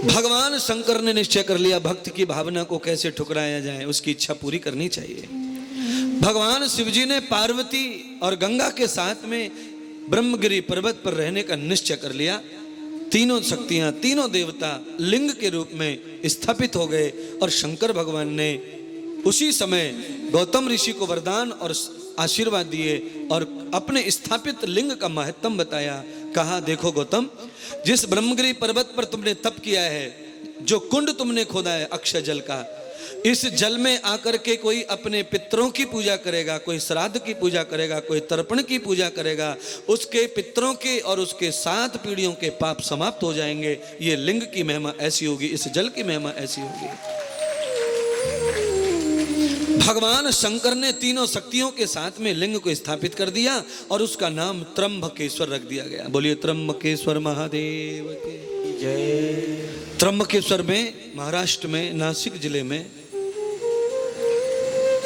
भगवान शंकर ने निश्चय कर लिया भक्त की भावना को कैसे ठुकराया जाए, उसकी इच्छा पूरी करनी चाहिए। भगवान शिवजी ने पार्वती और गंगा के साथ में ब्रह्मगिरी पर्वत पर रहने का निश्चय कर लिया। तीनों शक्तियां, तीनों देवता लिंग के रूप में स्थापित हो गए और शंकर भगवान ने उसी समय गौतम ऋषि को वरदान और आशीर्वाद दिए और अपने स्थापित लिंग का महत्व बताया। कहा, देखो गौतम, जिस ब्रह्मगिरी पर्वत पर तुमने तप किया है, जो कुंड तुमने खोदा है अक्षय जल का, इस जल में आकर के कोई अपने पितरों की पूजा करेगा, कोई श्राद्ध की पूजा करेगा, कोई तर्पण की पूजा करेगा, उसके पितरों के और उसके 7 पीढ़ियों के पाप समाप्त हो जाएंगे। ये लिंग की महिमा ऐसी होगी, इस जल की महिमा ऐसी होगी। भगवान शंकर ने तीनों शक्तियों के साथ में लिंग को स्थापित कर दिया और उसका नाम त्र्यंबकेश्वर रख दिया गया। बोलिए त्र्यंबकेश्वर महादेव के जय। त्र्यंबकेश्वर में, महाराष्ट्र में, नासिक जिले में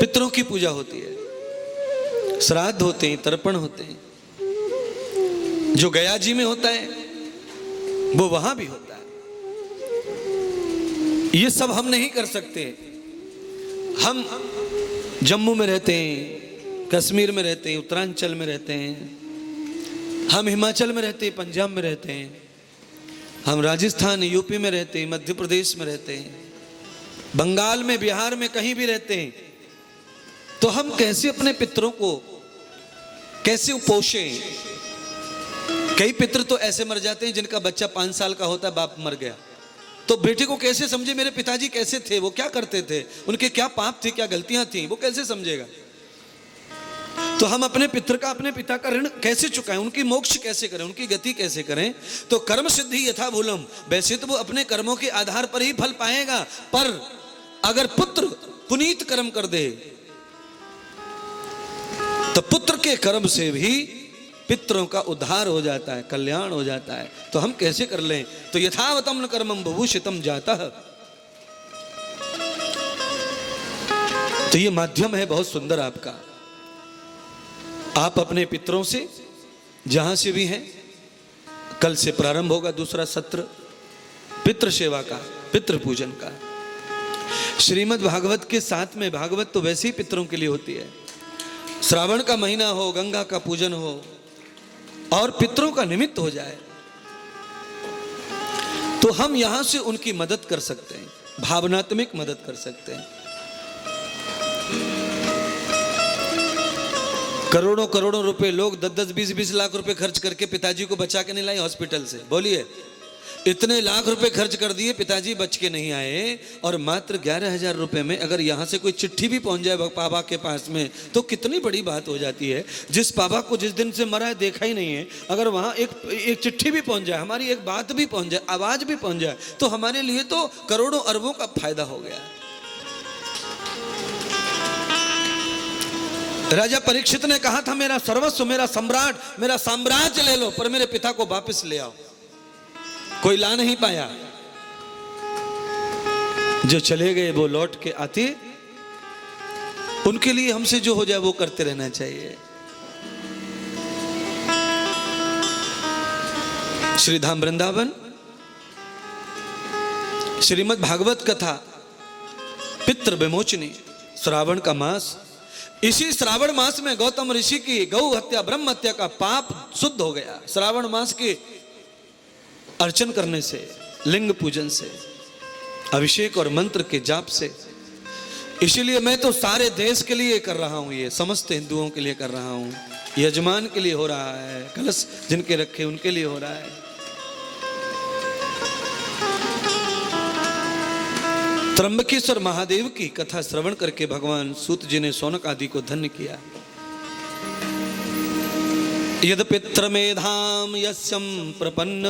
पितरों की पूजा होती है, श्राद्ध होते हैं, तर्पण होते हैं। जो गया जी में होता है वो वहां भी होता है। ये सब हम नहीं कर सकते। हम जम्मू में रहते हैं, कश्मीर में रहते हैं, उत्तरांचल में रहते हैं, हम हिमाचल में रहते हैं, पंजाब में रहते हैं, हम राजस्थान यूपी में रहते हैं, मध्य प्रदेश में रहते हैं, बंगाल में, बिहार में, कहीं भी रहते हैं। तो हम कैसे अपने पितरों को कैसे पोषें? कई पितर तो ऐसे मर जाते हैं जिनका बच्चा 5 साल का होता है, बाप मर गया, तो बेटे को कैसे समझे मेरे पिताजी कैसे थे, वो क्या करते थे, उनके क्या पाप थे, क्या गलतियां थी, वो कैसे समझेगा? तो हम अपने पितर का, अपने पिता का ऋण कैसे चुकाएं, उनकी मोक्ष कैसे करें, उनकी गति कैसे करें? तो कर्म सिद्धि यथा भूलम, वैसे तो वो अपने कर्मों के आधार पर ही फल पाएगा, पर अगर पुत्र पुनीत कर्म कर दे तो पुत्र के कर्म से भी पितरों का उद्धार हो जाता है, कल्याण हो जाता है। तो हम कैसे कर लें? तो यथावतम न कर्मम विभूषितम जातः। तो ये माध्यम है बहुत सुंदर आपका। आप अपने पितरों से, जहां से भी हैं, कल से प्रारंभ होगा दूसरा सत्र पितृ सेवा का, पितृ पूजन का। श्रीमद् भागवत के साथ में, भागवत तो वैसे ही पितरों के लिए होती है। श्रावण का महीना हो, गंगा का पूजन हो और पितरों का निमित्त हो जाए तो हम यहां से उनकी मदद कर सकते हैं, भावनात्मक मदद कर सकते हैं। करोड़ों करोड़ों रुपए लोग 10-10, 20-20 लाख रुपए खर्च करके पिताजी को बचा के नहीं लाए हॉस्पिटल से। बोलिए, इतने लाख रुपए खर्च कर दिए, पिताजी बच के नहीं आए, और मात्र 11,000 रुपए में अगर यहां से कोई चिट्ठी भी पहुंच जाए पापा के पास में तो कितनी बड़ी बात हो जाती है। जिस पापा को जिस दिन से मरा है देखा ही नहीं है, अगर वहां एक चिट्ठी भी पहुंच जाए, हमारी एक बात भी पहुंच जाए, आवाज भी पहुंच जाए, तो हमारे लिए तो करोड़ों अरबों का फायदा हो गया। राजा परीक्षित ने कहा था, मेरा सर्वस्व, मेरा सम्राट, मेरा साम्राज्य ले लो, पर मेरे पिता को वापस ले आओ। कोई ला नहीं पाया। जो चले गए वो लौट के आते, उनके लिए हमसे जो हो जाए वो करते रहना चाहिए। श्री धाम वृंदावन, श्रीमद् भागवत कथा, पितृ विमोचनी, श्रावण का मास। इसी श्रावण मास में गौतम ऋषि की गौ हत्या, ब्रह्म हत्या का पाप शुद्ध हो गया। श्रावण मास के अर्चन करने से, लिंग पूजन से, अभिषेक और मंत्र के जाप से। इसीलिए मैं तो सारे देश के लिए कर रहा हूं, ये समस्त हिंदुओं के लिए कर रहा हूं, यजमान के लिए हो रहा है, कलश जिनके रखे उनके लिए हो रहा है। त्र्यंबकेश्वर महादेव की कथा श्रवण करके भगवान सूत जी ने शौनक आदि को धन्य किया। यद पित्र मेधाम यस्यम प्रपन्न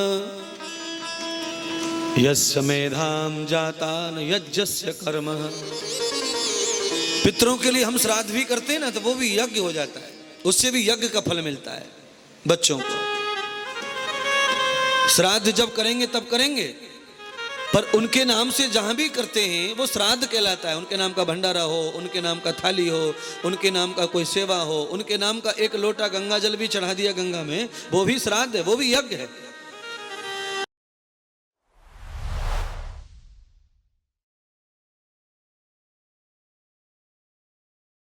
यस्य मेधाम जाता न यज्ञस्य कर्म। पितरों के लिए हम श्राद्ध भी करते हैं ना, तो वो भी यज्ञ हो जाता है, उससे भी यज्ञ का फल मिलता है बच्चों को। श्राद्ध जब करेंगे तब करेंगे, पर उनके नाम से जहां भी करते हैं वो श्राद्ध कहलाता है। उनके नाम का भंडारा हो, उनके नाम का थाली हो, उनके नाम का कोई सेवा हो, उनके नाम का एक लोटा गंगा जल भी चढ़ा दिया गंगा में, वो भी श्राद्ध है, वो भी यज्ञ है।